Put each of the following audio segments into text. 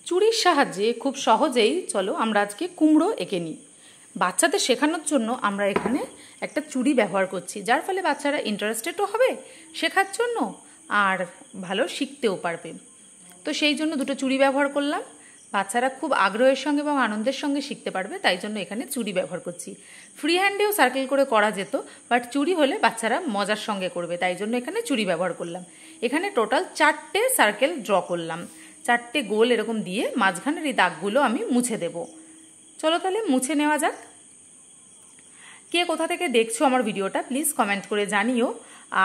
চুড়ির সাহায্যে খুব সহজেই চলো আমরা আজকে কুমড়ো এঁকে নিই। বাচ্চাদের শেখানোর জন্য আমরা এখানে একটা চুড়ি ব্যবহার করছি, যার ফলে বাচ্চারা ইন্টারেস্টেডও হবে শেখার জন্য আর ভালো শিখতেও পারবে। তো সেই জন্য দুটো চুড়ি ব্যবহার করলাম। বাচ্চারা খুব আগ্রহের সঙ্গে এবং আনন্দের সঙ্গে শিখতে পারবে, তাই জন্য এখানে চুড়ি ব্যবহার করছি। ফ্রি হ্যান্ডেও সার্কেল করে করা যেত, বাট চুড়ি হলে বাচ্চারা মজার সঙ্গে করবে, তাই জন্য এখানে চুড়ি ব্যবহার করলাম। এখানে টোটাল 4টে সার্কেল ড্র করলাম, 4টে গোল এরকম দিয়ে মাঝখানের এই দাগগুলো আমি মুছে দেব। চলো তাহলে মুছে নেওয়া যাক। কে কোথা থেকে দেখছো আমার ভিডিওটা প্লিজ কমেন্ট করে জানিও,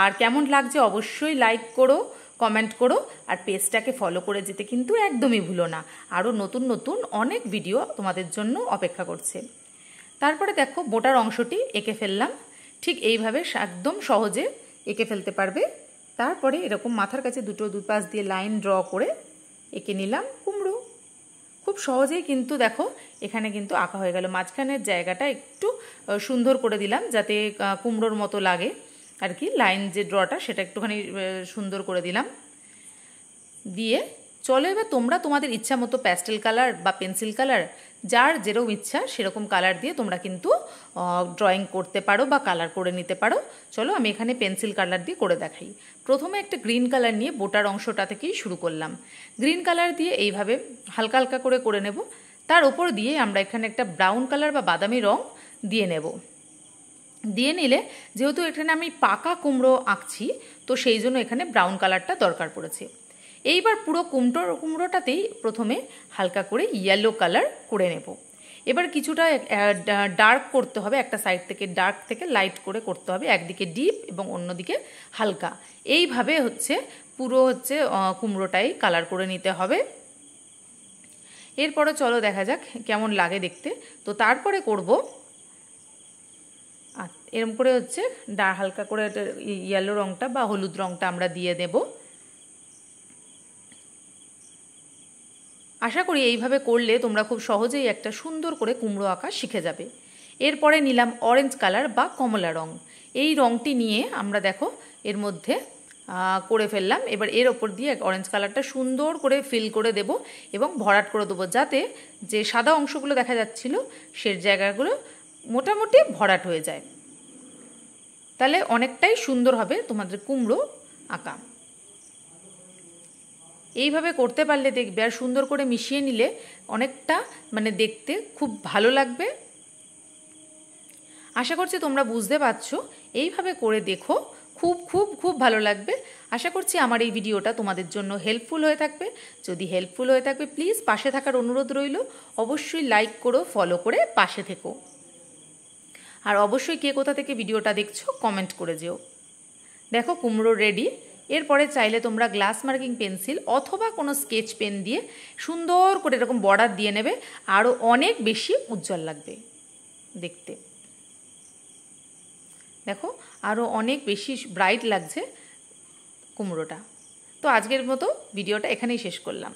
আর কেমন লাগছে অবশ্যই লাইক করো, কমেন্ট করো, আর পেজটাকে ফলো করে যেতে কিন্তু একদমই ভুলো না। আরও নতুন নতুন অনেক ভিডিও তোমাদের জন্য অপেক্ষা করছে। তারপরে দেখো বোটার অংশটি এঁকে ফেললাম, ঠিক এইভাবে একদম সহজে এঁকে ফেলতে পারবে। তারপরে এরকম মাথার কাছে দুপাশ দিয়ে লাইন ড্র করে এঁকে নিলাম কুমড়ো। খুব সহজেই কিন্তু দেখো এখানে কিন্তু আঁকা হয়ে গেল। মাঝখানের জায়গাটা একটু সুন্দর করে দিলাম যাতে কুমড়োর মতো লাগে আর কি, লাইন যে ড্রটা সেটা একটুখানি সুন্দর করে দিলাম। দিয়ে চলো এবার তোমরা তোমাদের ইচ্ছা মতো প্যাস্টেল কালার বা পেন্সিল কালার, যার যেরকম ইচ্ছা সেরকম কালার দিয়ে তোমরা কিন্তু ড্রয়িং করতে পারো বা কালার করে নিতে পারো। চলো আমি এখানে পেন্সিল কালার দিয়ে করে দেখাই। প্রথমে একটা গ্রিন কালার নিয়ে বোটার অংশটা থেকেই শুরু করলাম। গ্রিন কালার দিয়ে এইভাবে হালকা হালকা করে নেব। তার উপর দিয়ে আমরা এখানে একটা ব্রাউন কালার বা বাদামি রং দিয়ে নেব। দিয়ে নিলে যেহেতু এখানে আমি পাকা কুমড়ো আঁকছি, তো সেই জন্য এখানে ব্রাউন কালারটা দরকার পড়েছে। এইবার পুরো কুমড়োটাতেই প্রথমে হালকা করে ইয়েলো কালার করে নেব। এবার কিছুটা ডার্ক করতে হবে, একটা সাইড থেকে ডার্ক থেকে লাইট করে করতে হবে, একদিকে ডিপ এবং অন্যদিকে হালকা। এইভাবে পুরো কুমড়োটাই কালার করে নিতে হবে। এরপরে চলো দেখা যাক কেমন লাগে দেখতে। তো তারপরে করব এরকম করে হালকা করে ইয়েলো রংটা বা হলুদ রংটা আমরা দিয়ে দেব। আশা করি এইভাবে করলে তোমরা খুব সহজেই একটা সুন্দর করে কুমড়ো আঁকা শিখে যাবে। এরপরে নিলাম অরেঞ্জ কালার বা কমলা রং। এই রংটি নিয়ে আমরা দেখো এর মধ্যে করে ফেললাম। এবার এর ওপর দিয়ে অরেঞ্জ কালারটা সুন্দর করে ফিল করে দেব এবং ভরাট করে দেবো, যাতে যে সাদা অংশগুলো দেখা যাচ্ছিল সে জায়গাগুলো মোটামুটি ভরাট হয়ে যায়। তাহলে অনেকটাই সুন্দর হবে তোমাদের কুমড়ো আঁকা। এইভাবে করতে পারলে দেখবে আর সুন্দর করে মিশিয়ে নিলে অনেকটা দেখতে খুব ভালো লাগবে। আশা করছি তোমরা বুঝতে পারছো। এইভাবে করে দেখো, খুব খুব খুব ভালো লাগবে। আশা করছি আমার এই ভিডিওটা তোমাদের জন্য হেল্পফুল হয়ে থাকবে। যদি হেল্পফুল হয়ে থাকবে প্লিজ পাশে থাকার অনুরোধ রইল। অবশ্যই লাইক করো, ফলো করে পাশে থেকো। আর অবশ্যই কে কোথা থেকে ভিডিওটা দেখছো কমেন্ট করে যেও। দেখো কুমড়ো রেডি। এরপরে চাইলে তোমরা গ্লাস মার্কিং পেন্সিল অথবা কোনো স্কেচ পেন দিয়ে সুন্দর করে এরকম বর্ডার দিয়ে নেবে, আরও অনেক বেশি উজ্জ্বল লাগবে দেখতে। দেখো আরও অনেক বেশি ব্রাইট লাগছে কুমড়োটা। তো আজকের মতো ভিডিওটা এখানেই শেষ করলাম।